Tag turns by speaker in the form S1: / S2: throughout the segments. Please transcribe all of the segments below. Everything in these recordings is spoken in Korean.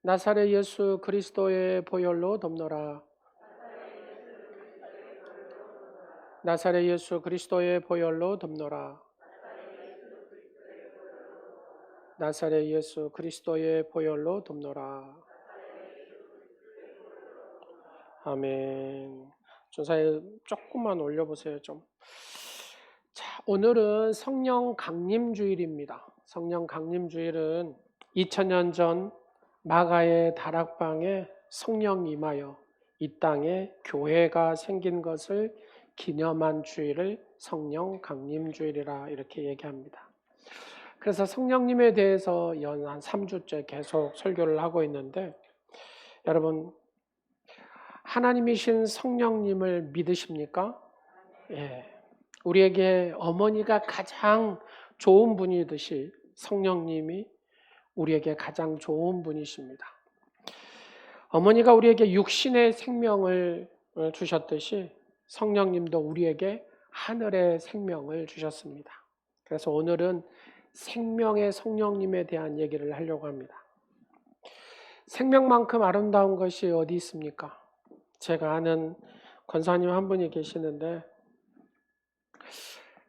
S1: 나사렛 예수 그리스도의 보혈로 덮노라. 나사렛 예수 그리스도의 보혈로 덮노라. 나사렛 예수 그리스도의 보혈로 덮노라. 아멘. 조사에 조금만 올려보세요 좀. 자, 오늘은 성령 강림 주일입니다. 성령 강림 주일은 2000년 전 마가의 다락방에 성령 임하여 이 땅에 교회가 생긴 것을 기념한 주일을 성령 강림 주일이라 이렇게 얘기합니다. 그래서 성령님에 대해서 연 한 3주째 계속 설교를 하고 있는데, 여러분 하나님이신 성령님을 믿으십니까? 예. 우리에게 어머니가 가장 좋은 분이듯이 성령님이 우리에게 가장 좋은 분이십니다. 어머니가 우리에게 육신의 생명을 주셨듯이 성령님도 우리에게 하늘의 생명을 주셨습니다. 그래서 오늘은 생명의 성령님에 대한 얘기를 하려고 합니다. 생명만큼 아름다운 것이 어디 있습니까? 제가 아는 권사님 한 분이 계시는데,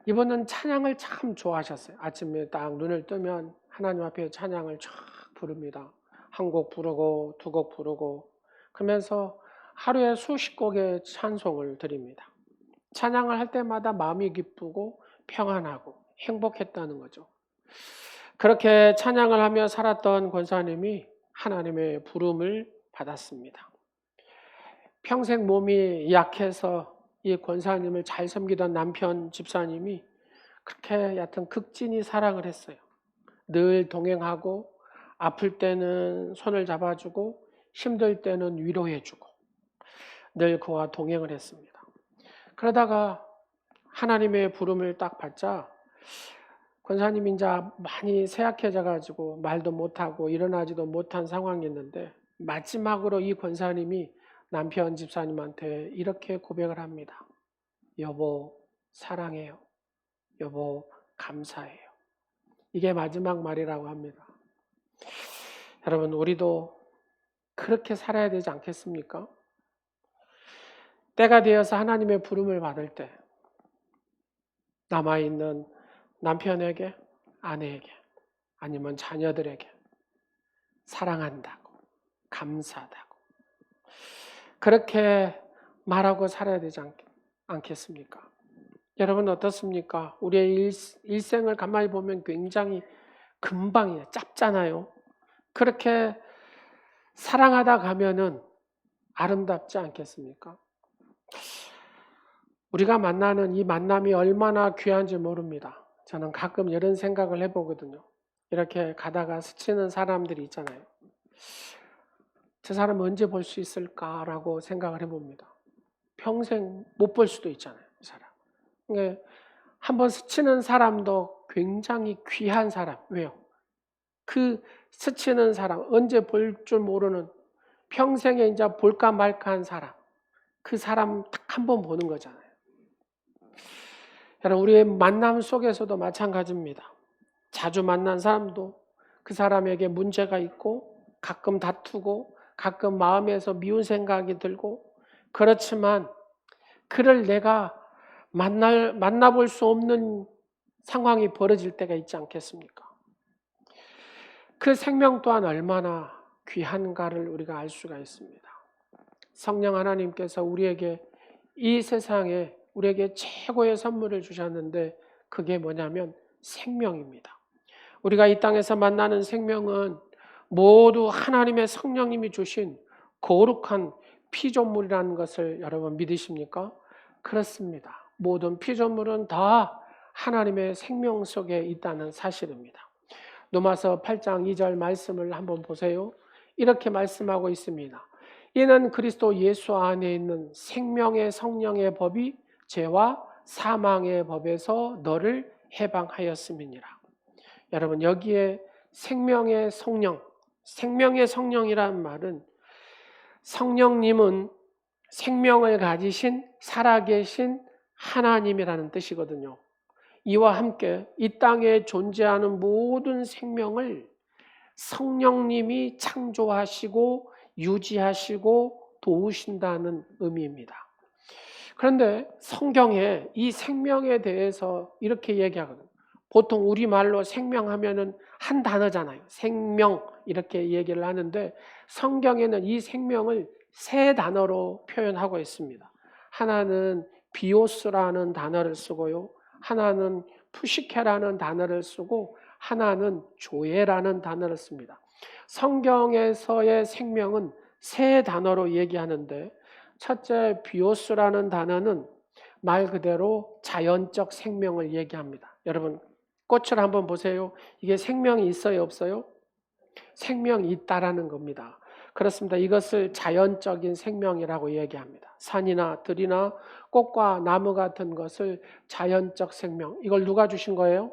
S1: 이분은 찬양을 참 좋아하셨어요. 아침에 딱 눈을 뜨면 하나님 앞에 찬양을 쫙 부릅니다. 한 곡 부르고 두 곡 부르고 그러면서 하루에 수십 곡의 찬송을 드립니다. 찬양을 할 때마다 마음이 기쁘고 평안하고 행복했다는 거죠. 그렇게 찬양을 하며 살았던 권사님이 하나님의 부름을 받았습니다. 평생 몸이 약해서 이 권사님을 잘 섬기던 남편 집사님이 그렇게 여하튼 극진히 사랑을 했어요. 늘 동행하고 아플 때는 손을 잡아주고 힘들 때는 위로해주고 늘 그와 동행을 했습니다. 그러다가 하나님의 부름을 딱 받자 권사님이 이제 많이 쇠약해져 가지고 말도 못하고 일어나지도 못한 상황이었는데, 마지막으로 이 권사님이 남편 집사님한테 이렇게 고백을 합니다. 여보 사랑해요. 여보 감사해요. 이게 마지막 말이라고 합니다. 여러분 우리도 그렇게 살아야 되지 않겠습니까? 때가 되어서 하나님의 부름을 받을 때 남아있는 남편에게, 아내에게, 아니면 자녀들에게 사랑한다고, 감사하다고 그렇게 말하고 살아야 되지 않겠습니까? 여러분 어떻습니까? 우리의 일생을 가만히 보면 굉장히 금방이에요. 짧잖아요. 그렇게 사랑하다 가면은 아름답지 않겠습니까? 우리가 만나는 이 만남이 얼마나 귀한지 모릅니다. 저는 가끔 이런 생각을 해보거든요. 이렇게 가다가 스치는 사람들이 있잖아요. 저 사람 언제 볼 수 있을까라고 생각을 해봅니다. 평생 못 볼 수도 있잖아요. 이 사람. 한번 스치는 사람도 굉장히 귀한 사람. 왜요? 그 스치는 사람, 언제 볼 줄 모르는, 평생에 이제 볼까 말까 한 사람, 그 사람 딱 한 번 보는 거잖아요. 여러분 우리의 만남 속에서도 마찬가지입니다. 자주 만난 사람도 그 사람에게 문제가 있고 가끔 다투고 가끔 마음에서 미운 생각이 들고, 그렇지만 그를 내가 만나볼 수 없는 상황이 벌어질 때가 있지 않겠습니까? 그 생명 또한 얼마나 귀한가를 우리가 알 수가 있습니다. 성령 하나님께서 우리에게 이 세상에 우리에게 최고의 선물을 주셨는데, 그게 뭐냐면 생명입니다. 우리가 이 땅에서 만나는 생명은 모두 하나님의 성령님이 주신 거룩한 피조물이라는 것을 여러분 믿으십니까? 그렇습니다. 모든 피조물은 다 하나님의 생명 속에 있다는 사실입니다. 로마서 8장 2절 말씀을 한번 보세요. 이렇게 말씀하고 있습니다. 이는 그리스도 예수 안에 있는 생명의 성령의 법이 죄와 사망의 법에서 너를 해방하였음이니라. 여러분 여기에 생명의 성령이라는 말은, 성령님은 생명을 가지신 살아계신 하나님이라는 뜻이거든요. 이와 함께 이 땅에 존재하는 모든 생명을 성령님이 창조하시고 유지하시고 도우신다는 의미입니다. 그런데 성경에 이 생명에 대해서 이렇게 얘기하거든요. 보통 우리말로 생명하면은 한 단어잖아요. 생명 이렇게 얘기를 하는데 성경에는 이 생명을 세 단어로 표현하고 있습니다. 하나는 비오스라는 단어를 쓰고요. 하나는 푸시케라는 단어를 쓰고 하나는 조에라는 단어를 씁니다. 성경에서의 생명은 세 단어로 얘기하는데 첫째 비오스라는 단어는 말 그대로 자연적 생명을 얘기합니다. 여러분 꽃을 한번 보세요. 이게 생명이 있어요, 없어요? 생명이 있다라는 겁니다. 그렇습니다. 이것을 자연적인 생명이라고 얘기합니다. 산이나 들이나 꽃과 나무 같은 것을 자연적 생명. 이걸 누가 주신 거예요?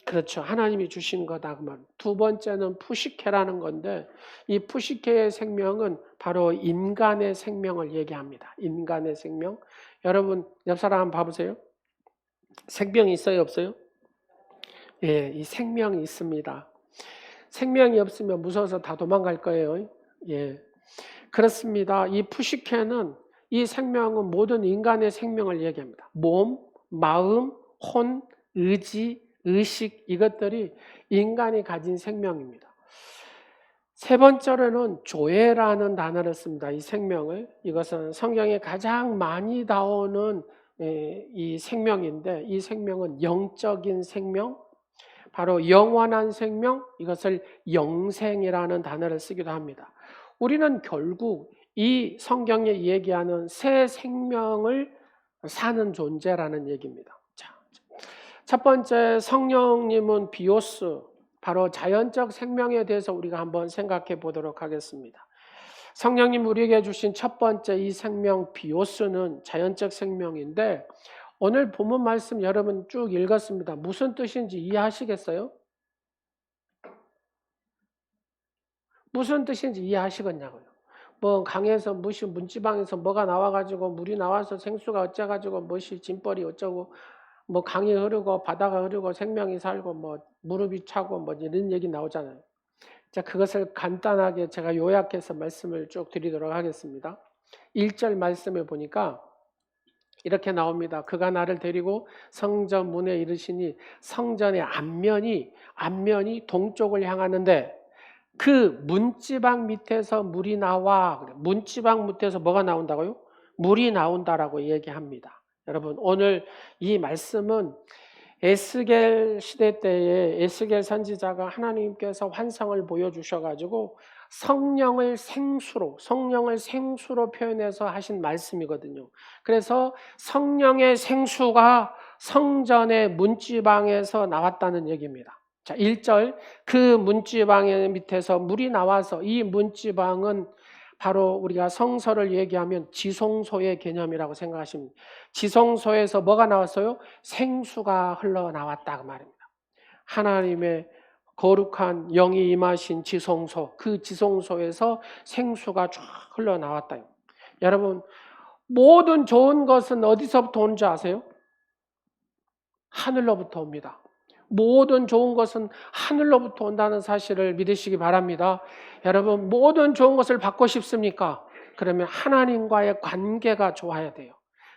S1: 그렇죠. 하나님이 주신 거다 그 말. 두 번째는 푸시케라는 건데 이 푸시케의 생명은 바로 인간의 생명을 얘기합니다. 인간의 생명. 여러분 옆 사람 한번 봐보세요. 생명이 있어요, 없어요? 예, 이 생명이 있습니다. 생명이 없으면 무서워서 다 도망갈 거예요. 예, 그렇습니다. 이 푸시케는 이 생명은 모든 인간의 생명을 얘기합니다. 몸, 마음, 혼, 의지, 의식 이것들이 인간이 가진 생명입니다. 세 번째로는 조에라는 단어를 씁니다. 이 생명을. 이것은 성경에 가장 많이 나오는 이 생명인데 이 생명은 영적인 생명, 바로 영원한 생명, 이것을 영생이라는 단어를 쓰기도 합니다. 우리는 결국 이 성경에 얘기하는 새 생명을 사는 존재라는 얘기입니다. 자, 첫 번째 성령님은 비오스, 바로 자연적 생명에 대해서 우리가 한번 생각해 보도록 하겠습니다. 성령님 우리에게 주신 첫 번째 이 생명 비오스는 자연적 생명인데 오늘 본문 말씀 여러분 쭉 읽었습니다. 무슨 뜻인지 이해하시겠어요? 무슨 뜻인지 이해하시겠냐고요. 뭐 강에서 무슨 문지방에서 뭐가 나와가지고 물이 나와서 생수가 어쩌가지고 무엇이 짐벌이 어쩌고 뭐 강이 흐르고 바다가 흐르고 생명이 살고 뭐 무릎이 차고 뭐 이런 얘기 나오잖아요. 자, 그것을 간단하게 제가 요약해서 말씀을 쭉 드리도록 하겠습니다. 1절 말씀에 보니까 이렇게 나옵니다. 그가 나를 데리고 성전 문에 이르시니 성전의 앞면이 동쪽을 향하는데 그 문지방 밑에서 물이 나와. 문지방 밑에서 뭐가 나온다고요? 물이 나온다라고 얘기합니다. 여러분 오늘 이 말씀은 에스겔 시대 때에 에스겔 선지자가 하나님께서 환상을 보여주셔가지고 성령을 생수로 표현해서 하신 말씀이거든요. 그래서 성령의 생수가 성전의 문지방에서 나왔다는 얘기입니다. 자, 1절 그 문지방의 밑에서 물이 나와서 이 문지방은 바로 우리가 성서를 얘기하면 지성소의 개념이라고 생각하시면 지성소에서 뭐가 나왔어요? 생수가 흘러나왔다 그 말입니다. 하나님의 거룩한 영이 임하신 지성소, 그 지성소에서 생수가 쫙 흘러나왔다. 여러분 모든 좋은 것은 어디서부터 오는지 아세요? 하늘로부터 옵니다. 모든 좋은 것은 하늘로부터 온다는 사실을 믿으시기 바랍니다. 여러분 모든 좋은 것을 받고 싶습니까? 그러면 하나님과의 관계가 좋아야 돼요.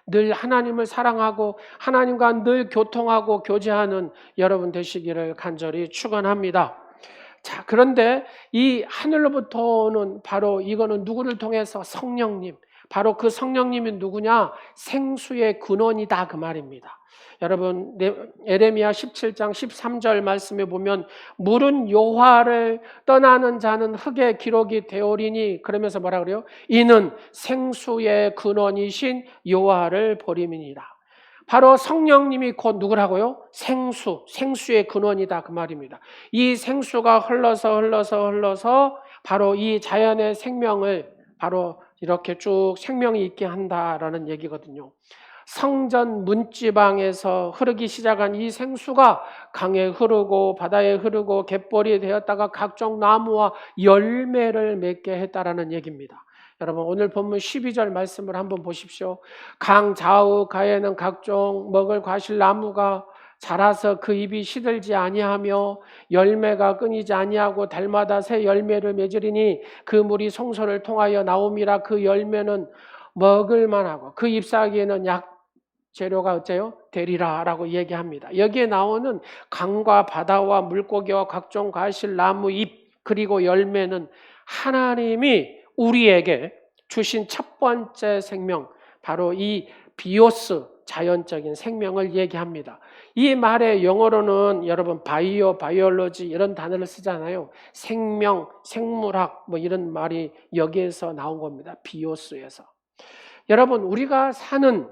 S1: 늘 하나님을 사랑하고 하나님과 늘 교통하고 교제하는 여러분 되시기를 간절히 축원합니다. 자, 그런데 이 하늘로부터 오는 바로 이거는 누구를 통해서? 성령님. 바로 그 성령님이 누구냐? 생수의 근원이다 그 말입니다. 여러분 에레미야 17장 13절 말씀에 보면 물은 여호와를 떠나는 자는 흙의 기록이 되오리니 그러면서 뭐라 그래요? 이는 생수의 근원이신 여호와를 버림이니라. 바로 성령님이 곧 누구라고요? 생수의 근원이다 그 말입니다. 이 생수가 흘러서 바로 이 자연의 생명을 바로 이렇게 쭉 생명이 있게 한다라는 얘기거든요. 성전 문지방에서 흐르기 시작한 이 생수가 강에 흐르고 바다에 흐르고 갯벌이 되었다가 각종 나무와 열매를 맺게 했다라는 얘기입니다. 여러분 오늘 본문 12절 말씀을 한번 보십시오. 강 좌우 가에는 각종 먹을 과실 나무가 자라서 그 잎이 시들지 아니하며 열매가 끊이지 아니하고 달마다 새 열매를 맺으리니 그 물이 송소를 통하여 나옴이라. 그 열매는 먹을 만하고 그 잎사귀에는 약 재료가 어째요? 되리라 라고 얘기합니다. 여기에 나오는 강과 바다와 물고기와 각종 과실, 나무, 잎 그리고 열매는 하나님이 우리에게 주신 첫 번째 생명, 바로 이 비오스, 자연적인 생명을 얘기합니다. 이 말의 영어로는 여러분 바이올로지 이런 단어를 쓰잖아요. 생명, 생물학 뭐 이런 말이 여기에서 나온 겁니다. 비오스에서. 여러분, 우리가 사는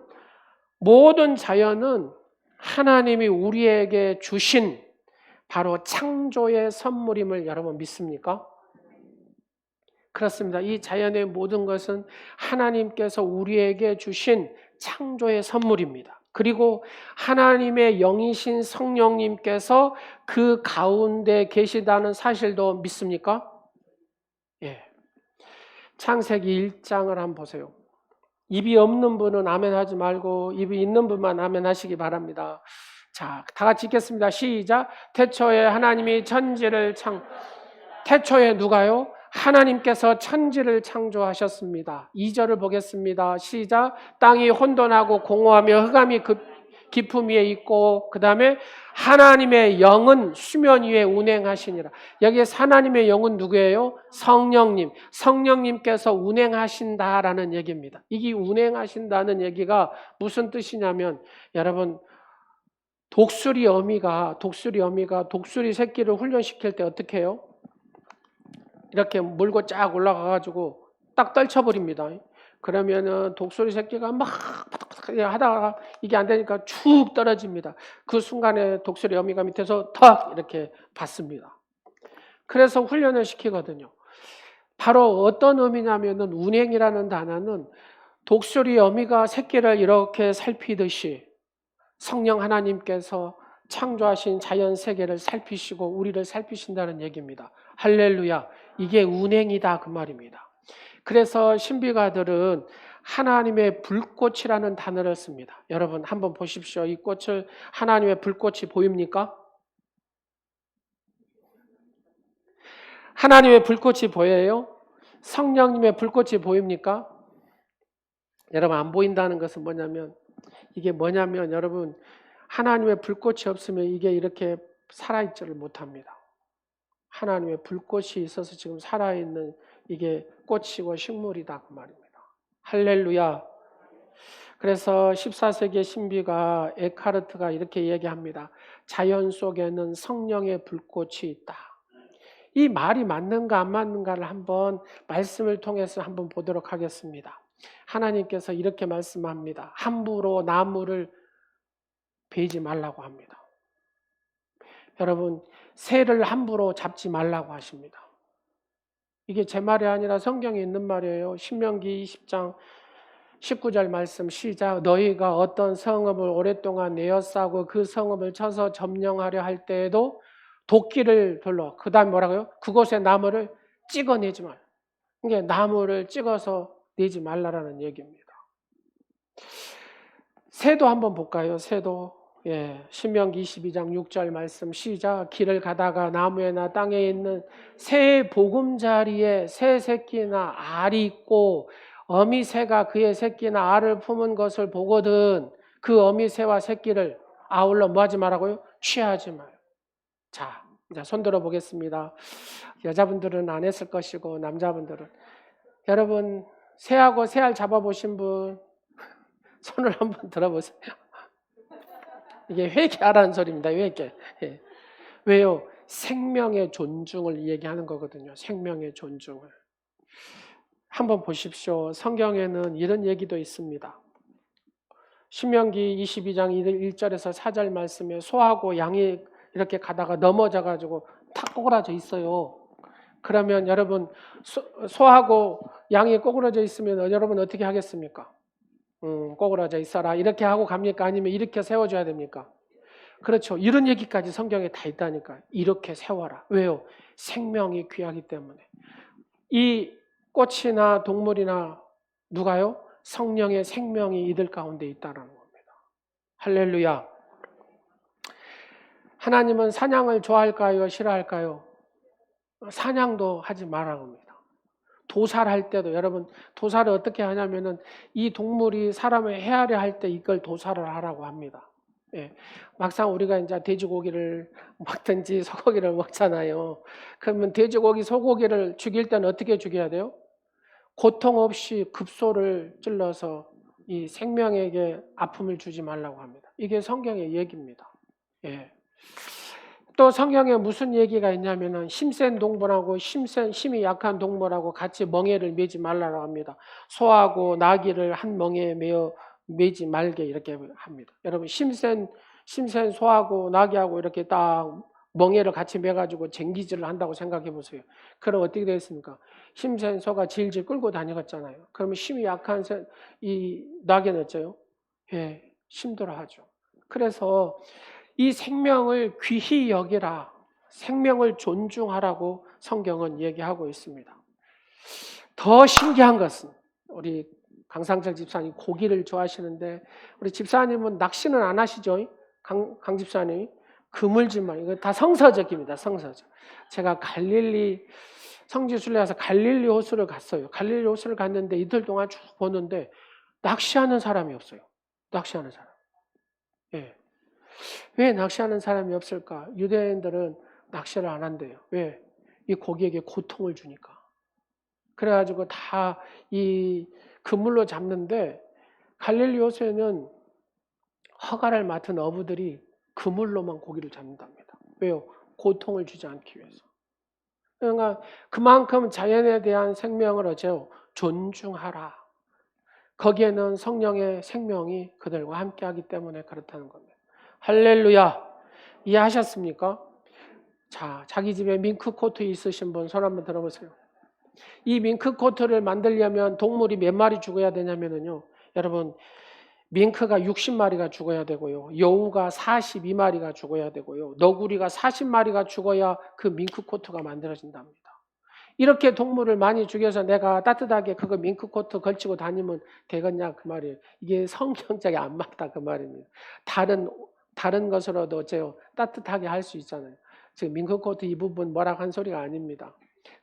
S1: 모든 자연은 하나님이 우리에게 주신 바로 창조의 선물임을 여러분 믿습니까? 그렇습니다. 이 자연의 모든 것은 하나님께서 우리에게 주신 창조의 선물입니다. 그리고 하나님의 영이신 성령님께서 그 가운데 계시다는 사실도 믿습니까? 예. 창세기 1장을 한번 보세요. 입이 없는 분은 아멘 하지 말고 입이 있는 분만 아멘 하시기 바랍니다. 자, 다 같이 읽겠습니다. 시작. 태초에 하나님이 천지를 태초에 누가요? 하나님께서 천지를 창조하셨습니다. 2절을 보겠습니다. 시작. 땅이 혼돈하고 공허하며 흑암이 깊음 위에 있고, 그 다음에 하나님의 영은 수면 위에 운행하시니라. 여기에 하나님의 영은 누구예요? 성령님. 성령님께서 운행하신다라는 얘기입니다. 이게 운행하신다는 얘기가 무슨 뜻이냐면, 여러분, 독수리 어미가 독수리 새끼를 훈련시킬 때 어떻게 해요? 이렇게 물고 쫙 올라가가지고 딱 떨쳐버립니다. 그러면은 독수리 새끼가 막 하다가 이게 안 되니까 쭉 떨어집니다. 그 순간에 독수리 어미가 밑에서 탁 이렇게 받습니다. 그래서 훈련을 시키거든요. 바로 어떤 의미냐면은 운행이라는 단어는 독수리 어미가 새끼를 이렇게 살피듯이 성령 하나님께서 창조하신 자연 세계를 살피시고 우리를 살피신다는 얘기입니다. 할렐루야. 이게 운행이다 그 말입니다. 그래서 신비가들은 하나님의 불꽃이라는 단어를 씁니다. 여러분 한번 보십시오. 이 꽃을 하나님의 불꽃이 보입니까? 하나님의 불꽃이 보여요? 성령님의 불꽃이 보입니까? 여러분 안 보인다는 것은 뭐냐면 이게 뭐냐면 여러분 하나님의 불꽃이 없으면 이게 이렇게 살아있지를 못합니다. 하나님의 불꽃이 있어서 지금 살아있는 이게 꽃이고 식물이다 그 말입니다. 할렐루야. 그래서 14세기의 신비가 에카르트가 이렇게 얘기합니다. 자연 속에는 성령의 불꽃이 있다. 이 말이 맞는가 안 맞는가를 한번 말씀을 통해서 한번 보도록 하겠습니다. 하나님께서 이렇게 말씀합니다. 함부로 나무를 베지 말라고 합니다. 여러분, 새를 함부로 잡지 말라고 하십니다. 이게 제 말이 아니라 성경에 있는 말이에요. 신명기 20장 19절 말씀 시작. 너희가 어떤 성읍을 오랫동안 내어싸고 그 성읍을 쳐서 점령하려 할 때에도 도끼를 들러 그 다음에 뭐라고요? 그곳에 나무를 찍어내지 말. 이게 나무를 찍어서 내지 말라라는 얘기입니다. 새도 한번 볼까요? 새도. 예, 신명기 22장 6절 말씀 시작. 길을 가다가 나무에나 땅에 있는 새의 보금자리에 새 새끼나 알이 있고 어미 새가 그의 새끼나 알을 품은 것을 보거든 그 어미 새와 새끼를 아울러 뭐 하지 말라고요? 취하지 마요. 자, 이제 손 들어 보겠습니다. 여자분들은 안 했을 것이고 남자분들은. 여러분 새하고 새알 잡아보신 분 손을 한번 들어보세요. 이게 회개하라는 소리입니다. 회개. 예. 왜요? 생명의 존중을 얘기하는 거거든요. 생명의 존중을. 한번 보십시오. 성경에는 이런 얘기도 있습니다. 신명기 22장 1절에서 4절 말씀에 소하고 양이 이렇게 가다가 넘어져가지고 탁 꼬그라져 있어요. 그러면 여러분 소하고 양이 꼬그라져 있으면 여러분 어떻게 하겠습니까? 꼬그라져 있어라 이렇게 하고 갑니까? 아니면 이렇게 세워줘야 됩니까? 그렇죠. 이런 얘기까지 성경에 다 있다니까. 이렇게 세워라. 왜요? 생명이 귀하기 때문에. 이 꽃이나 동물이나 누가요? 성령의 생명이 이들 가운데 있다는 겁니다. 할렐루야. 하나님은 사냥을 좋아할까요? 싫어할까요? 사냥도 하지 말라고 합니다. 도살할 때도 여러분 도살을 어떻게 하냐면은 이 동물이 사람을 해하려 할 때 이걸 도살을 하라고 합니다. 예. 막상 우리가 이제 돼지고기를 먹든지 소고기를 먹잖아요. 그러면 돼지고기, 소고기를 죽일 때는 어떻게 죽여야 돼요? 고통 없이 급소를 찔러서 이 생명에게 아픔을 주지 말라고 합니다. 이게 성경의 얘기입니다. 예. 또 성경에 무슨 얘기가 있냐면은 힘센 동물하고 힘이 약한 동물하고 같이 멍에를 매지 말라고 합니다. 소하고 나귀를 한 멍에에 매지 말게 이렇게 합니다. 여러분 힘센 소하고 나귀하고 이렇게 딱 멍에를 같이 매가지고 쟁기질을 한다고 생각해 보세요. 그럼 어떻게 되겠습니까? 힘센 소가 질질 끌고 다니겠잖아요. 그러면 힘이 약한 이 나귀는 어째요? 예, 힘들어하죠. 그래서 이 생명을 귀히 여기라, 생명을 존중하라고 성경은 얘기하고 있습니다. 더 신기한 것은 우리 강상철 집사님 고기를 좋아하시는데 우리 집사님은 낚시는 안 하시죠? 강 집사님 그물질만 이거 다 성서적입니다. 성서적. 제가 갈릴리 성지순례 가서 갈릴리 호수를 갔어요. 갈릴리 호수를 갔는데 이틀 동안 쭉 보는데 낚시하는 사람이 없어요. 낚시하는 사람. 예. 왜 낚시하는 사람이 없을까? 유대인들은 낚시를 안 한대요. 왜? 이 고기에게 고통을 주니까. 그래가지고 다 이 그물로 잡는데 갈릴리 호수에는 허가를 맡은 어부들이 그물로만 고기를 잡는답니다. 왜요? 고통을 주지 않기 위해서. 그러니까 그만큼 자연에 대한 생명을 어째요? 존중하라. 거기에는 성령의 생명이 그들과 함께하기 때문에 그렇다는 겁니다. 할렐루야. 이해하셨습니까? 자, 자기 집에 밍크 코트 있으신 분 손 한번 들어보세요. 이 밍크 코트를 만들려면 동물이 몇 마리 죽어야 되냐면요. 여러분, 밍크가 60마리가 죽어야 되고요. 여우가 42마리가 죽어야 되고요. 너구리가 40마리가 죽어야 그 밍크 코트가 만들어진답니다. 이렇게 동물을 많이 죽여서 내가 따뜻하게 그거 밍크 코트 걸치고 다니면 되겠냐 그 말이에요. 이게 성경적이 안 맞다 그 말입니다. 다른 것으로도 어째요? 따뜻하게 할 수 있잖아요. 지금 밍크 코트 이 부분 뭐라고 한 소리가 아닙니다.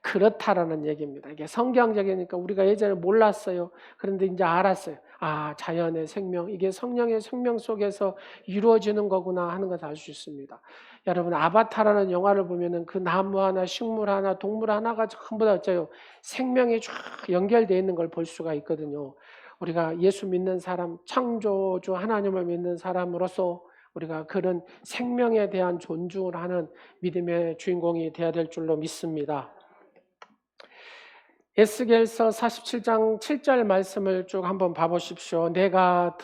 S1: 그렇다라는 얘기입니다. 이게 성경적이니까 우리가 예전에 몰랐어요. 그런데 이제 알았어요. 아, 자연의 생명, 이게 성령의 생명 속에서 이루어지는 거구나 하는 것을 알 수 있습니다. 여러분, 아바타라는 영화를 보면은 그 나무 하나, 식물 하나, 동물 하나가 전부 다 어째요? 생명이 쫙 연결되어 있는 걸 볼 수가 있거든요. 우리가 예수 믿는 사람, 창조주 하나님을 믿는 사람으로서 우리가 그런 생명에 대한 존중을 하는 믿음의 주인공이 되어야 될 줄로 믿습니다. 에스겔서 47장 7절 말씀을 쭉 한번 봐보십시오. 내가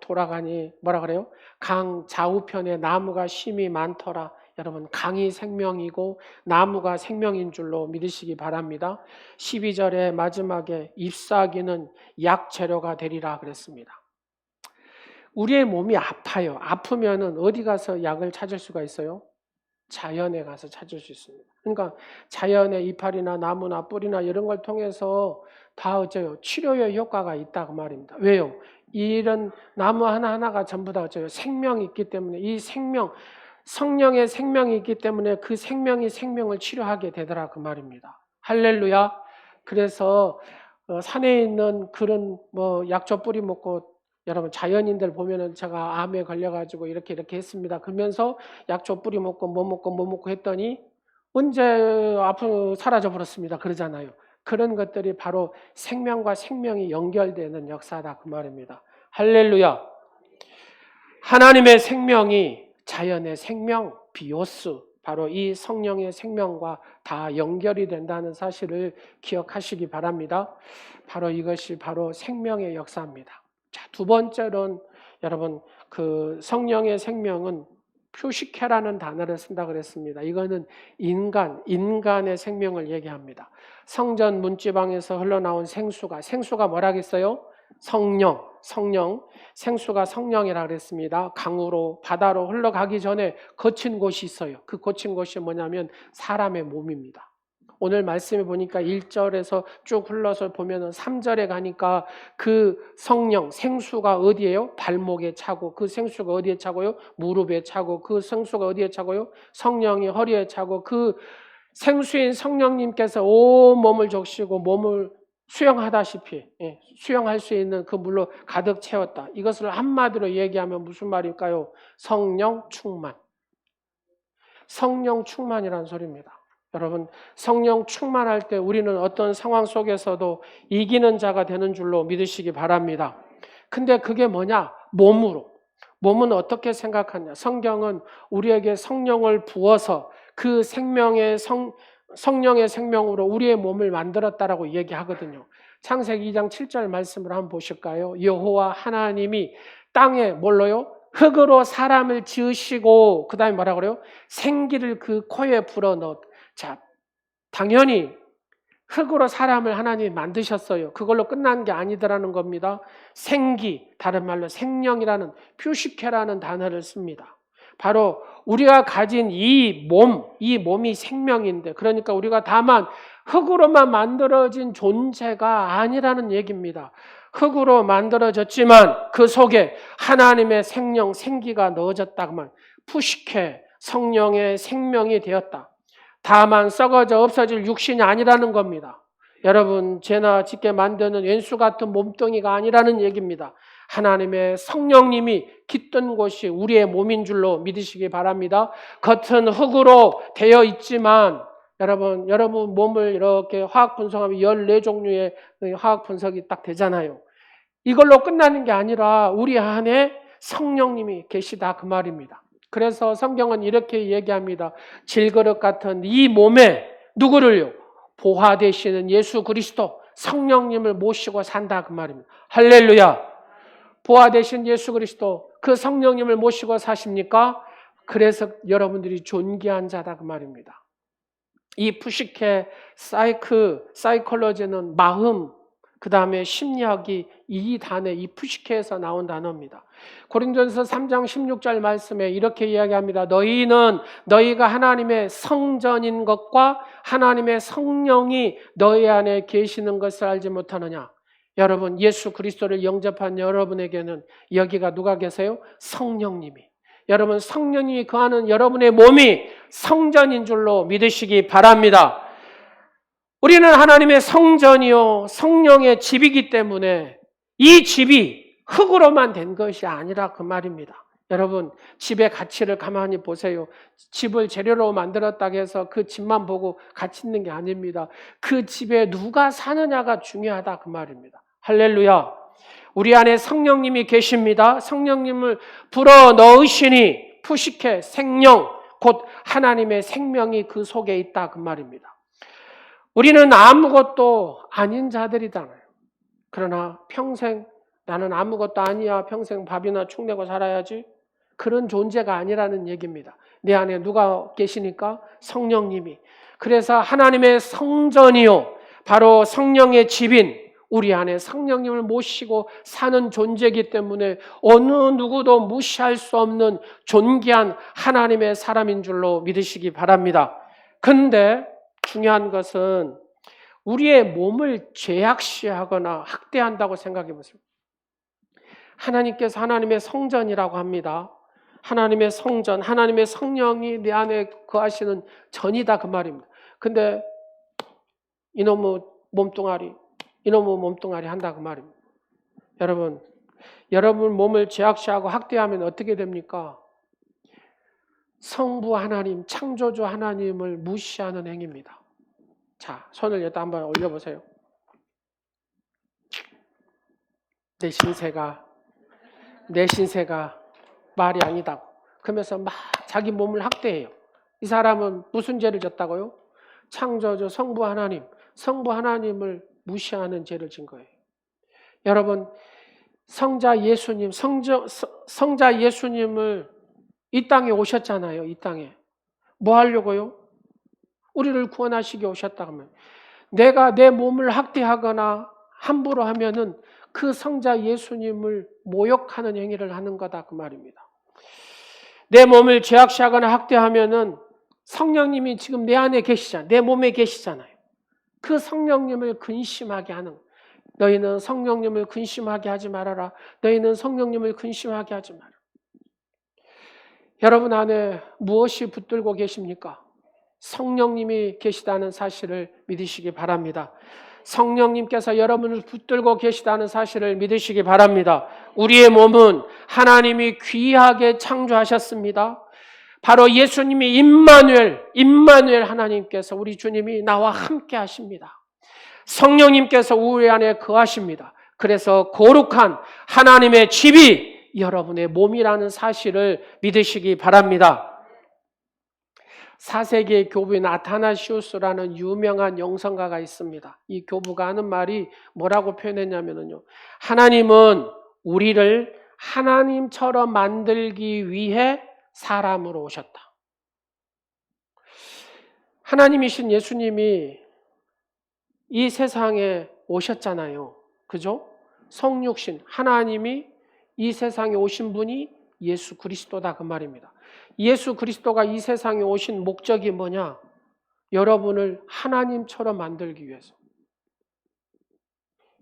S1: 돌아가니 뭐라 그래요? 강 좌우편에 나무가 심이 많더라. 여러분 강이 생명이고 나무가 생명인 줄로 믿으시기 바랍니다. 12절의 마지막에 잎사귀는 약재료가 되리라 그랬습니다. 우리의 몸이 아파요. 아프면은 어디 가서 약을 찾을 수가 있어요? 자연에 가서 찾을 수 있습니다. 그러니까 자연의 이파리나 나무나 뿌리나 이런 걸 통해서 다 어째요? 치료의 효과가 있다 그 말입니다. 왜요? 이런 나무 하나하나가 전부 다 어째요? 생명이 있기 때문에 이 생명, 성령의 생명이 있기 때문에 그 생명이 생명을 치료하게 되더라 그 말입니다. 할렐루야. 그래서 산에 있는 그런 약초 뿌리 먹고 여러분 자연인들 보면은 제가 암에 걸려가지고 이렇게 했습니다. 그러면서 약초 뿌리 먹고 뭐 먹고 했더니 언제 아프 사라져 버렸습니다. 그러잖아요. 그런 것들이 바로 생명과 생명이 연결되는 역사다 그 말입니다. 할렐루야. 하나님의 생명이 자연의 생명 비오스 바로 이 성령의 생명과 다 연결이 된다는 사실을 기억하시기 바랍니다. 바로 이것이 바로 생명의 역사입니다. 자, 두 번째로는 여러분 그 성령의 생명은 표식해라는 단어를 쓴다 그랬습니다. 이거는 인간의 생명을 얘기합니다. 성전 문지방에서 흘러나온 생수가 뭐라겠어요? 성령, 생수가 성령이라 그랬습니다. 강으로 바다로 흘러가기 전에 거친 곳이 있어요. 그 거친 곳이 뭐냐면 사람의 몸입니다. 오늘 말씀해 보니까 1절에서 쭉 흘러서 보면은 3절에 가니까 그 성령, 생수가 어디에요? 발목에 차고, 그 생수가 어디에 차고요? 무릎에 차고, 그 생수가 어디에 차고요? 성령이 허리에 차고, 그 생수인 성령님께서 온 몸을 적시고 몸을 수영하다시피 수영할 수 있는 그 물로 가득 채웠다. 이것을 한마디로 얘기하면 무슨 말일까요? 성령 충만. 성령 충만이라는 소리입니다. 여러분, 성령 충만할 때 우리는 어떤 상황 속에서도 이기는 자가 되는 줄로 믿으시기 바랍니다. 근데 그게 뭐냐? 몸으로. 몸은 어떻게 생각하냐? 성경은 우리에게 성령을 부어서 그 성령의 생명으로 우리의 몸을 만들었다라고 얘기하거든요. 창세기 2장 7절 말씀을 한번 보실까요? 여호와 하나님이 땅에 뭘로요? 흙으로 사람을 지으시고 그 다음에 뭐라 그래요? 생기를 그 코에 불어넣었. 자, 당연히 흙으로 사람을 하나님이 만드셨어요. 그걸로 끝난 게 아니더라는 겁니다. 생기, 다른 말로 생명이라는 퓨시케라는 단어를 씁니다. 바로 우리가 가진 이 몸이 생명인데, 그러니까 우리가 다만 흙으로만 만들어진 존재가 아니라는 얘기입니다. 흙으로 만들어졌지만 그 속에 하나님의 생명, 생기가 넣어졌다면 푸시케, 성령의 생명이 되었다. 다만 썩어져 없어질 육신이 아니라는 겁니다. 여러분, 죄나 짓게 만드는 왼수 같은 몸뚱이가 아니라는 얘기입니다. 하나님의 성령님이 깃든 곳이 우리의 몸인 줄로 믿으시기 바랍니다. 겉은 흙으로 되어 있지만 여러분 몸을 이렇게 화학 분석하면 14종류의 화학 분석이 딱 되잖아요. 이걸로 끝나는 게 아니라 우리 안에 성령님이 계시다 그 말입니다. 그래서 성경은 이렇게 얘기합니다. 질그릇 같은 이 몸에 누구를요? 보화 되시는 예수 그리스도 성령님을 모시고 산다 그 말입니다. 할렐루야. 보화 되신 예수 그리스도 그 성령님을 모시고 사십니까? 그래서 여러분들이 존귀한 자다 그 말입니다. 이 푸시케 사이콜로지는 마음, 그 다음에 심리학이 이 단어, 이 푸시케에서 나온 단어입니다. 고린도전서 3장 16절 말씀에 이렇게 이야기합니다. 너희가 하나님의 성전인 것과 하나님의 성령이 너희 안에 계시는 것을 알지 못하느냐. 여러분, 예수 그리스도를 영접한 여러분에게는 여기가 누가 계세요? 성령님이. 여러분, 성령님이 거하는 여러분의 몸이 성전인 줄로 믿으시기 바랍니다. 우리는 하나님의 성전이요 성령의 집이기 때문에 이 집이 흙으로만 된 것이 아니라 그 말입니다. 여러분, 집의 가치를 가만히 보세요. 집을 재료로 만들었다고 해서 그 집만 보고 가치 있는 게 아닙니다. 그 집에 누가 사느냐가 중요하다 그 말입니다. 할렐루야. 우리 안에 성령님이 계십니다. 성령님을 불어넣으시니 푸시케 생명, 곧 하나님의 생명이 그 속에 있다 그 말입니다. 우리는 아무것도 아닌 자들이잖아요. 그러나 평생 나는 아무것도 아니야, 평생 밥이나 축 내고 살아야지, 그런 존재가 아니라는 얘기입니다. 내 안에 누가 계시니까? 성령님이. 그래서 하나님의 성전이요 바로 성령의 집인 우리 안에 성령님을 모시고 사는 존재이기 때문에 어느 누구도 무시할 수 없는 존귀한 하나님의 사람인 줄로 믿으시기 바랍니다. 그런데 중요한 것은 우리의 몸을 죄악시하거나 학대한다고 생각해 보세요. 하나님께서 하나님의 성전이라고 합니다. 하나님의 성전, 하나님의 성령이 내 안에 거하시는 전이다 그 말입니다. 근데 이놈의 몸뚱아리 한다 그 말입니다. 여러분 몸을 죄악시하고 학대하면 어떻게 됩니까? 성부 하나님, 창조주 하나님을 무시하는 행위입니다. 자, 손을 여기다 한번 올려보세요. 내 신세가 말이 아니다고. 그러면서 막 자기 몸을 학대해요. 이 사람은 무슨 죄를 졌다고요? 창조주 성부 하나님을 무시하는 죄를 진 거예요. 여러분, 성자 예수님을 이 땅에 오셨잖아요. 이 땅에. 뭐 하려고요? 우리를 구원하시기 오셨다 하면 내가 내 몸을 학대하거나 함부로 하면은 그 성자 예수님을 모욕하는 행위를 하는 거다 그 말입니다. 내 몸을 죄악시하거나 학대하면은 성령님이 지금 내 안에 계시잖아요. 내 몸에 계시잖아요. 그 성령님을 근심하게 하는, 너희는 성령님을 근심하게 하지 말아라. 너희는 성령님을 근심하게 하지 마라. 여러분 안에 무엇이 붙들고 계십니까? 성령님이 계시다는 사실을 믿으시기 바랍니다. 성령님께서 여러분을 붙들고 계시다는 사실을 믿으시기 바랍니다. 우리의 몸은 하나님이 귀하게 창조하셨습니다. 바로 예수님이 임마누엘 하나님께서, 우리 주님이 나와 함께 하십니다. 성령님께서 우리 안에 거하십니다. 그래서 거룩한 하나님의 집이 여러분의 몸이라는 사실을 믿으시기 바랍니다. 4세기의 교부인 아타나시우스라는 유명한 영성가가 있습니다. 이 교부가 하는 말이 뭐라고 표현했냐면요, 하나님은 우리를 하나님처럼 만들기 위해 사람으로 오셨다. 하나님이신 예수님이 이 세상에 오셨잖아요. 그죠? 성육신, 하나님이 이 세상에 오신 분이 예수 그리스도다, 그 말입니다. 예수 그리스도가 이 세상에 오신 목적이 뭐냐? 여러분을 하나님처럼 만들기 위해서.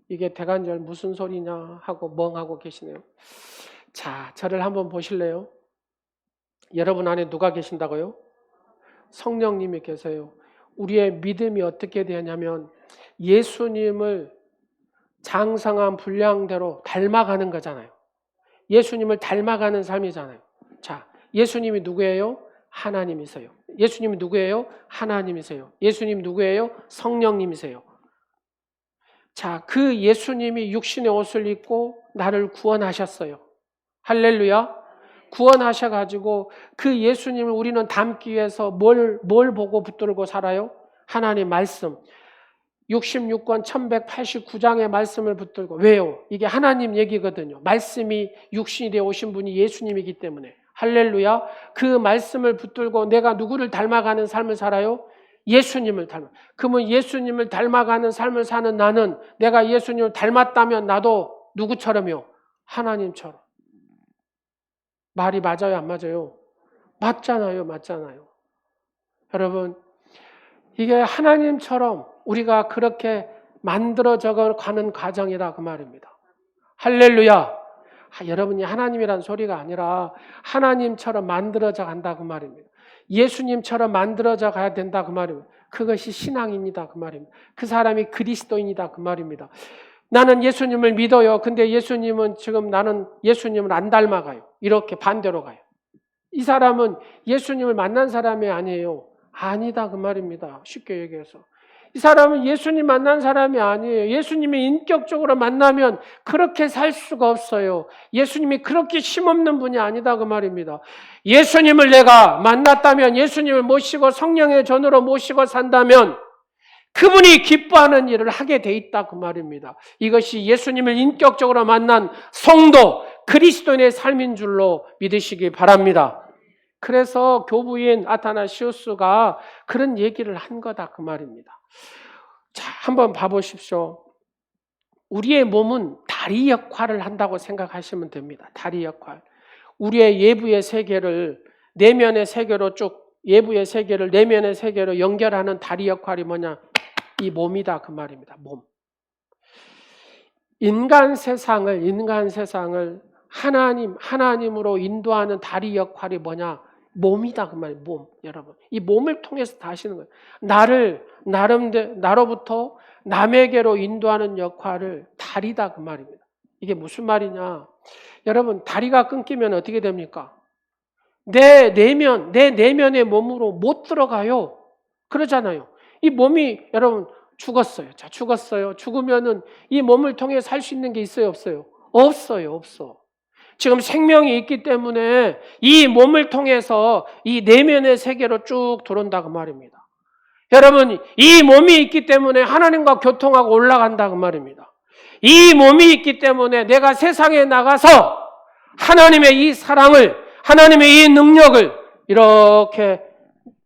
S1: 이게 대간절 무슨 소리냐 하고 멍하고 계시네요. 자, 저를 한번 보실래요? 여러분 안에 누가 계신다고요? 성령님이 계세요. 우리의 믿음이 어떻게 되냐면 예수님을 장성한 분량대로 닮아가는 거잖아요. 예수님을 닮아가는 삶이잖아요. 자, 예수님이 누구예요? 하나님이세요. 예수님이 누구예요? 하나님이세요. 예수님이 누구예요? 성령님이세요. 자, 그 예수님이 육신의 옷을 입고 나를 구원하셨어요. 할렐루야. 구원하셔가지고 그 예수님을 우리는 닮기 위해서 뭘 보고 붙들고 살아요? 하나님 말씀. 66권 1189장의 말씀을 붙들고. 왜요? 이게 하나님 얘기거든요. 말씀이 육신이 되어 오신 분이 예수님이기 때문에. 할렐루야. 그 말씀을 붙들고 내가 누구를 닮아가는 삶을 살아요? 예수님을 닮아. 그러면 예수님을 닮아가는 삶을 사는 나는, 내가 예수님을 닮았다면 나도 누구처럼요? 하나님처럼. 말이 맞아요, 안 맞아요? 맞잖아요, 맞잖아요. 여러분, 이게 하나님처럼 우리가 그렇게 만들어져 가는 과정이다, 그 말입니다. 할렐루야. 여러분이 하나님이란 소리가 아니라 하나님처럼 만들어져 간다, 그 말입니다. 예수님처럼 만들어져 가야 된다, 그 말입니다. 그것이 신앙입니다, 그 말입니다. 그 사람이 그리스도인이다, 그 말입니다. 나는 예수님을 믿어요. 근데 예수님은 지금 나는 예수님을 안 닮아가요. 이렇게 반대로 가요. 이 사람은 예수님을 만난 사람이 아니에요. 아니다, 그 말입니다. 쉽게 얘기해서. 이 사람은 예수님 만난 사람이 아니에요. 예수님이 인격적으로 만나면 그렇게 살 수가 없어요. 예수님이 그렇게 힘없는 분이 아니다, 그 말입니다. 예수님을 내가 만났다면, 예수님을 모시고 성령의 전으로 모시고 산다면 그분이 기뻐하는 일을 하게 돼 있다, 그 말입니다. 이것이 예수님을 인격적으로 만난 성도, 그리스도인의 삶인 줄로 믿으시기 바랍니다. 그래서 교부인 아타나시우스가 그런 얘기를 한 거다, 그 말입니다. 자, 한번 봐보십시오. 우리의 몸은 다리 역할을 한다고 생각하시면 됩니다. 다리 역할. 우리의 예부의 세계를 내면의 세계로 쭉, 예부의 세계를 내면의 세계로 연결하는 다리 역할이 뭐냐? 이 몸이다, 그 말입니다. 몸. 인간 세상을 하나님으로 인도하는 다리 역할이 뭐냐? 몸이다, 그 말이에요. 몸. 여러분, 이 몸을 통해서 다 하시는 거예요. 나로부터 남에게로 인도하는 역할을 다리다, 그 말입니다. 이게 무슨 말이냐? 여러분, 다리가 끊기면 어떻게 됩니까? 내 내면의 몸으로 못 들어가요. 그러잖아요. 이 몸이, 여러분, 죽었어요. 자, 죽었어요. 죽으면은 이 몸을 통해 살 수 있는 게 있어요, 없어요? 없어요, 없어. 지금 생명이 있기 때문에 이 몸을 통해서 이 내면의 세계로 쭉 들어온다, 그 말입니다. 여러분, 이 몸이 있기 때문에 하나님과 교통하고 올라간다, 그 말입니다. 이 몸이 있기 때문에 내가 세상에 나가서 하나님의 이 사랑을, 하나님의 이 능력을 이렇게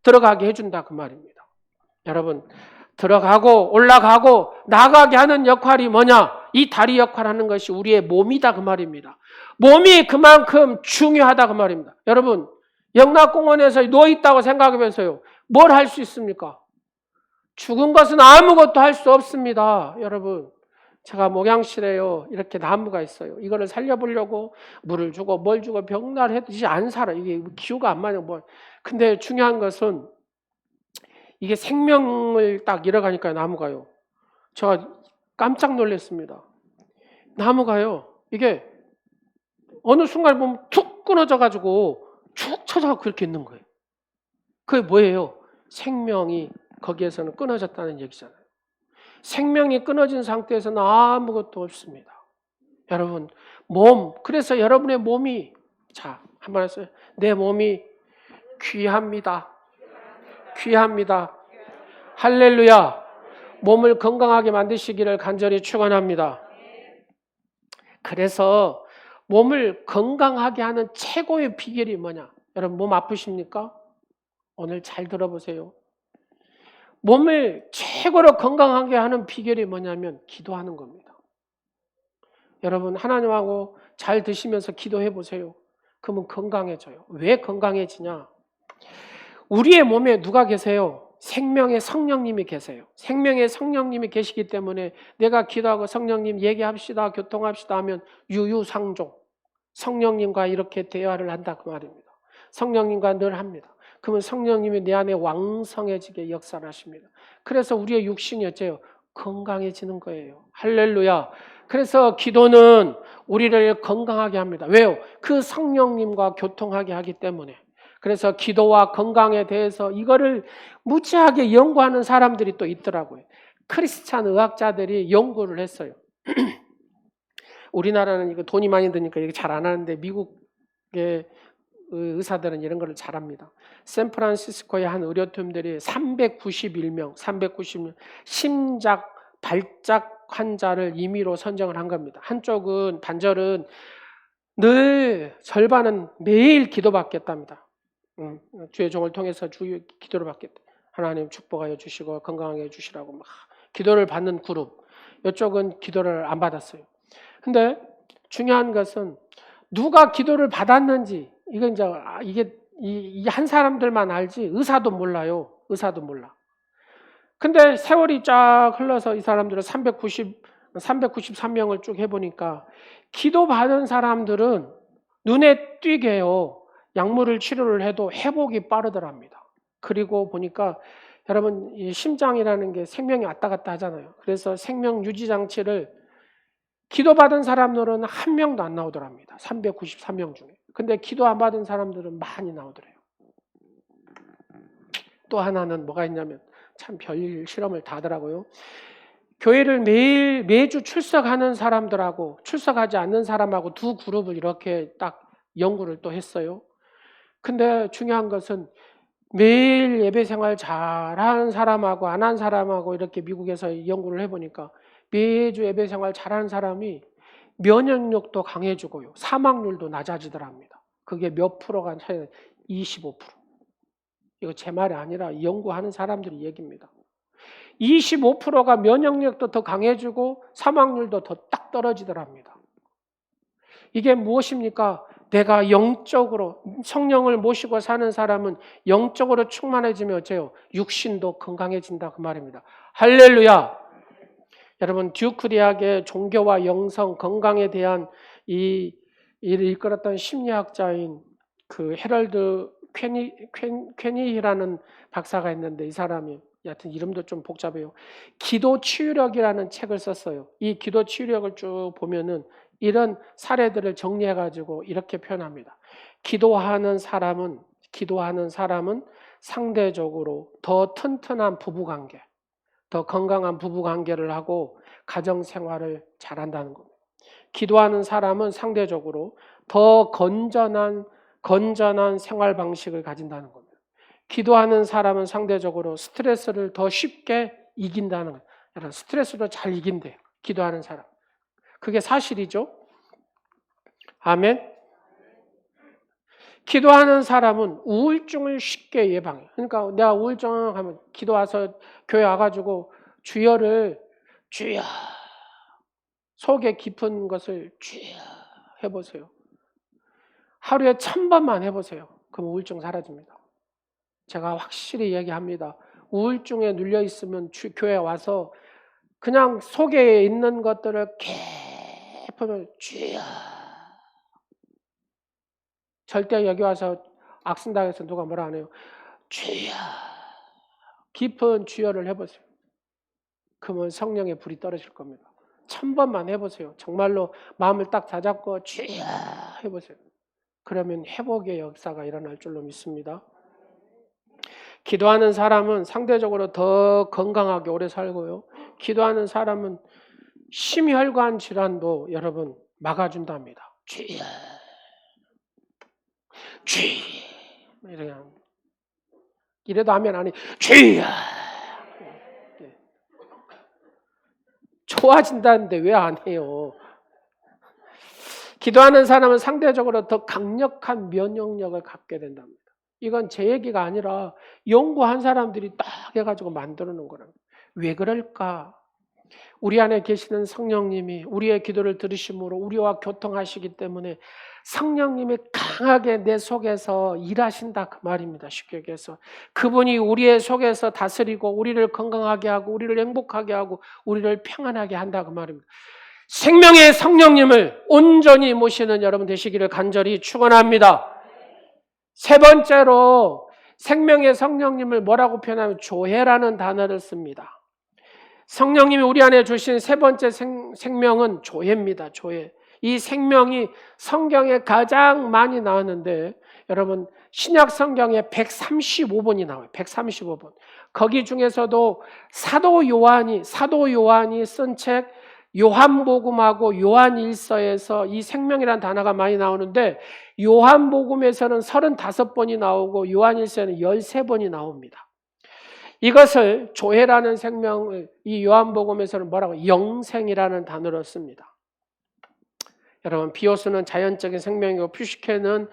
S1: 들어가게 해준다, 그 말입니다. 여러분, 들어가고 올라가고 나가게 하는 역할이 뭐냐? 이 다리 역할을 하는 것이 우리의 몸이다, 그 말입니다. 몸이 그만큼 중요하다, 그 말입니다. 여러분, 영락공원에서 누워있다고 생각하면서요, 뭘 할 수 있습니까? 죽은 것은 아무것도 할 수 없습니다. 여러분, 제가 목양실에요, 이렇게 나무가 있어요. 이거를 살려보려고 물을 주고 뭘 주고 벽날 해듯이 안 살아. 이게 기후가 안 맞아. 뭐. 근데 중요한 것은 이게 생명을 딱 잃어가니까 나무가요. 제가 깜짝 놀랐습니다. 나무가요, 이게 어느 순간 보면 툭 끊어져 가지고 축 쳐져 그렇게 있는 거예요. 그게 뭐예요? 생명이 거기에서는 끊어졌다는 얘기잖아요. 생명이 끊어진 상태에서는 아무것도 없습니다. 여러분, 그래서 여러분의 몸이, 자, 한번 했어요. 내 몸이 귀합니다. 귀합니다. 할렐루야. 몸을 건강하게 만드시기를 간절히 축원합니다. 그래서 몸을 건강하게 하는 최고의 비결이 뭐냐? 여러분, 몸 아프십니까? 오늘 잘 들어보세요. 몸을 최고로 건강하게 하는 비결이 뭐냐면 기도하는 겁니다. 여러분, 하나님하고 잘 드시면서 기도해 보세요. 그러면 건강해져요. 왜 건강해지냐? 우리의 몸에 누가 계세요? 생명의 성령님이 계세요. 생명의 성령님이 계시기 때문에 내가 기도하고 성령님 얘기합시다, 교통합시다 하면 유유상종. 성령님과 이렇게 대화를 한다 그 말입니다. 성령님과 늘 합니다. 그러면 성령님이 내 안에 왕성해지게 역사를 하십니다. 그래서 우리의 육신이 어째요? 건강해지는 거예요. 할렐루야. 그래서 기도는 우리를 건강하게 합니다. 왜요? 그 성령님과 교통하게 하기 때문에. 그래서 기도와 건강에 대해서 이거를 무지하게 연구하는 사람들이 또 있더라고요. 크리스찬 의학자들이 연구를 했어요. 우리나라는 이거 돈이 많이 드니까 이게 잘 안 하는데 미국의 의사들은 이런 걸 잘합니다. 샌프란시스코의 한 의료팀들이 391명 심작, 발작 환자를 임의로 선정을 한 겁니다. 한쪽은 반절은 늘 절반은 매일 기도받겠답니다. 주의 종을 통해서 주의 기도를 받겠다. 하나님 축복하여 주시고 건강하게 해주시라고 막 기도를 받는 그룹. 이쪽은 기도를 안 받았어요. 근데 중요한 것은 누가 기도를 받았는지 이건 이게 이 한 사람들만 알지 의사도 몰라요. 의사도 몰라. 근데 세월이 쫙 흘러서 이 사람들은 393명을 쭉 해보니까 기도 받은 사람들은 눈에 띄게요. 약물을 치료를 해도 회복이 빠르더랍니다. 그리고 보니까 여러분 이 심장이라는 게 생명이 왔다 갔다 하잖아요. 그래서 생명 유지 장치를 기도받은 사람들은 한 명도 안 나오더랍니다. 393명 중에. 근데 기도 안 받은 사람들은 많이 나오더래요. 또 하나는 뭐가 있냐면 참 별일 실험을 다 하더라고요. 교회를 매주 출석하는 사람들하고 출석하지 않는 사람하고 두 그룹을 이렇게 딱 연구를 또 했어요. 근데 중요한 것은 매일 예배 생활 잘하는 사람하고 안 한 사람하고 이렇게 미국에서 연구를 해보니까 매주 예배 생활 잘하는 사람이 면역력도 강해지고요. 사망률도 낮아지더랍니다. 그게 몇 프로가 차이? 25%. 이거 제 말이 아니라 연구하는 사람들이 얘기입니다. 25%가 면역력도 더 강해지고 사망률도 더 딱 떨어지더랍니다. 이게 무엇입니까? 내가 영적으로 성령을 모시고 사는 사람은 영적으로 충만해지면 어째요? 육신도 건강해진다 그 말입니다. 할렐루야. 여러분 듀크 대학의 종교와 영성, 건강에 대한 이 일을 이끌었던 심리학자인 그 헤럴드 퀘니히라는 박사가 있는데 이 사람이 여하튼 이름도 좀 복잡해요. 기도 치유력이라는 책을 썼어요. 이 기도 치유력을 쭉 보면은 이런 사례들을 정리해 가지고 이렇게 표현합니다. 기도하는 사람은 상대적으로 더 튼튼한 부부관계, 더 건강한 부부관계를 하고 가정생활을 잘한다는 겁니다. 기도하는 사람은 상대적으로 더 건전한 생활 방식을 가진다는 겁니다. 기도하는 사람은 상대적으로 스트레스를 더 쉽게 이긴다는 거예요. 스트레스도 잘 이긴대요. 기도하는 사람. 그게 사실이죠. 아멘. 기도하는 사람은 우울증을 쉽게 예방해요. 그러니까 내가 우울증 하면 기도 와서 교회 와가지고 주여 속에 깊은 것을 주여 해보세요. 하루에 1000번만 해보세요. 그럼 우울증 사라집니다. 제가 확실히 얘기합니다. 우울증에 눌려 있으면 교회 와서 그냥 속에 있는 것들을 깊으면 주여. 절대 여기 와서 악순당해서 누가 뭐라 안 해요. 주여. 깊은 주여를 해보세요. 그러면 성령의 불이 떨어질 겁니다. 1000번만 해보세요. 정말로 마음을 딱 다잡고 주여 해보세요. 그러면 회복의 역사가 일어날 줄로 믿습니다. 기도하는 사람은 상대적으로 더 건강하게 오래 살고요. 기도하는 사람은 심혈관 질환도 여러분 막아준답니다. 주여, 주여, 이렇게 이래도 하면 아니 주여. 좋아진다는데 왜 안 해요? 기도하는 사람은 상대적으로 더 강력한 면역력을 갖게 된답니다. 이건 제 얘기가 아니라 연구한 사람들이 딱 해가지고 만들어 놓은 거라고. 왜 그럴까? 우리 안에 계시는 성령님이 우리의 기도를 들으심으로 우리와 교통하시기 때문에 성령님이 강하게 내 속에서 일하신다 그 말입니다. 쉽게 얘기해서 그분이 우리의 속에서 다스리고 우리를 건강하게 하고 우리를 행복하게 하고 우리를 평안하게 한다 그 말입니다. 생명의 성령님을 온전히 모시는 여러분 되시기를 간절히 축원합니다. 세 번째로 생명의 성령님을 뭐라고 표현하면 조회라는 단어를 씁니다. 성령님이 우리 안에 주신 세 번째 생명은 조회입니다. 조회. 이 생명이 성경에 가장 많이 나왔는데 여러분 신약 성경에 135번이 나와요. 135번. 거기 중에서도 사도 요한이 쓴 책 요한복음하고 요한일서에서 이 생명이라는 단어가 많이 나오는데 요한복음에서는 35번이 나오고 요한일서에는 13번이 나옵니다. 이것을 조회라는 생명을 이 요한복음에서는 뭐라고 영생이라는 단어로 씁니다. 여러분 비오스는 자연적인 생명이고 퓨시케는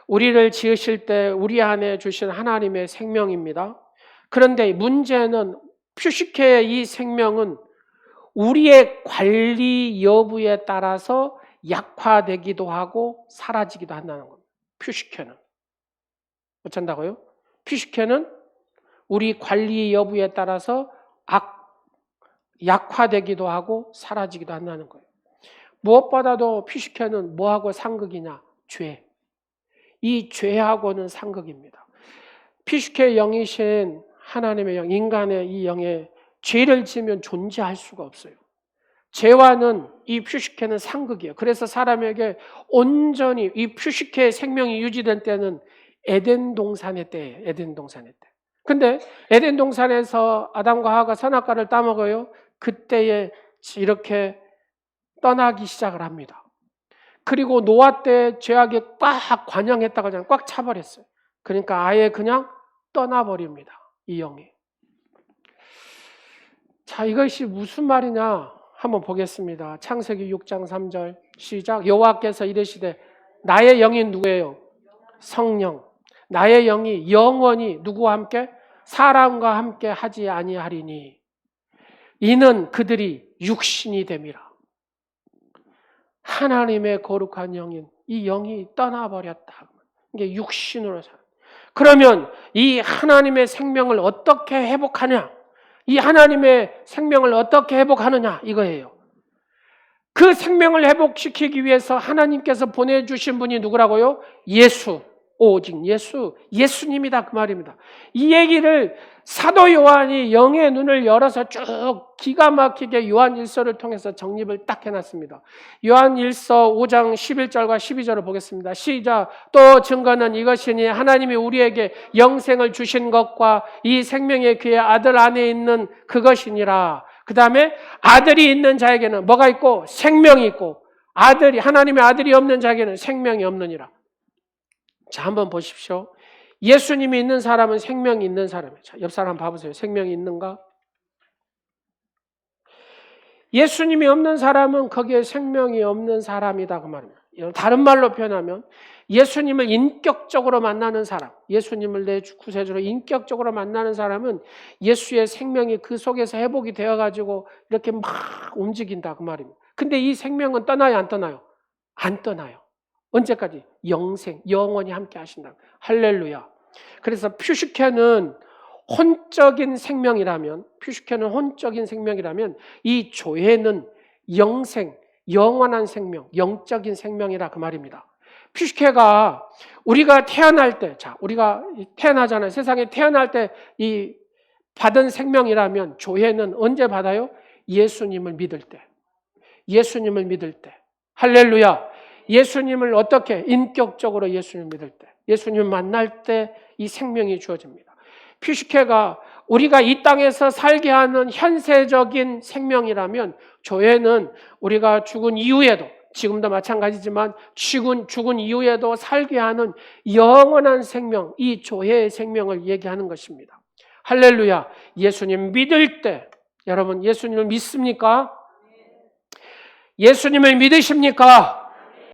S1: 우리를 지으실 때 우리 안에 주신 하나님의 생명입니다. 그런데 문제는 퓨시케의 이 생명은 우리의 관리 여부에 따라서 약화되기도 하고 사라지기도 한다는 겁니다. 퓨시케는. 어쩐다고요? 퓨시케는 우리 관리 여부에 따라서 약화되기도 하고 사라지기도 한다는 거예요. 무엇보다도 퓨시케는 뭐하고 상극이냐? 죄. 이 죄하고는 상극입니다. 퓨시케의 영이신 하나님의 영, 인간의 이 영에 죄를 지으면 존재할 수가 없어요. 죄와는 이 퓨시케는 상극이에요. 그래서 사람에게 온전히 이 퓨시케의 생명이 유지될 때는 에덴 동산의 때예요. 에덴 동산의 때. 근데 에덴 동산에서 아담과 하와가 선악과를 따먹어요. 그때에 이렇게 떠나기 시작을 합니다. 그리고 노아 때 죄악에 꽉 관영했다가 그냥 꽉 차버렸어요. 그러니까 아예 그냥 떠나버립니다. 이 영이. 자, 이것이 무슨 말이냐 한번 보겠습니다. 창세기 6장 3절 시작. 여호와께서 이르시되 나의 영이 누구예요? 성령. 나의 영이 영원히 누구와 함께? 사람과 함께 하지 아니하리니 이는 그들이 육신이 됨이라. 하나님의 거룩한 영인 이 영이 떠나버렸다. 이게 육신으로 살. 그러면 이 하나님의 생명을 어떻게 회복하냐? 이 하나님의 생명을 어떻게 회복하느냐? 이거예요. 그 생명을 회복시키기 위해서 하나님께서 보내주신 분이 누구라고요? 예수. 오직 예수님이다 그 말입니다. 이 얘기를 사도 요한이 영의 눈을 열어서 쭉 기가 막히게 요한일서를 통해서 정립을 딱 해놨습니다. 요한일서 5장 11절과 12절을 보겠습니다. 시작. 또 증거는 이것이니 하나님이 우리에게 영생을 주신 것과 이 생명의 그의 아들 안에 있는 그것이니라. 그 다음에 아들이 있는 자에게는 뭐가 있고? 생명이 있고 하나님의 아들이 없는 자에게는 생명이 없느니라. 자, 한번 보십시오. 예수님이 있는 사람은 생명이 있는 사람이에요. 자, 옆 사람 봐보세요. 생명이 있는가? 예수님이 없는 사람은 거기에 생명이 없는 사람이다 그 말입니다. 다른 말로 표현하면 예수님을 인격적으로 만나는 사람, 예수님을 내 구세주로 인격적으로 만나는 사람은 예수의 생명이 그 속에서 회복이 되어가지고 이렇게 막 움직인다 그 말입니다. 근데 이 생명은 떠나요, 안 떠나요? 안 떠나요. 언제까지? 영생, 영원히 함께 하신다. 할렐루야. 그래서 퓨시케는 혼적인 생명이라면, 이 교회는 영생, 영원한 생명, 영적인 생명이라 그 말입니다. 퓨시케가 우리가 태어날 때, 우리가 태어나잖아요. 세상에 태어날 때 이 받은 생명이라면 교회는 언제 받아요? 예수님을 믿을 때. 할렐루야. 예수님을 어떻게? 인격적으로 예수님을 믿을 때. 예수님을 만날 때 이 생명이 주어집니다. 퓨시케가 우리가 이 땅에서 살게 하는 현세적인 생명이라면 교회는 우리가 죽은 이후에도, 지금도 마찬가지지만 죽은 이후에도 살게 하는 영원한 생명, 이 교회의 생명을 얘기하는 것입니다. 할렐루야. 예수님 믿을 때, 여러분 예수님을 믿습니까? 예수님을 믿으십니까?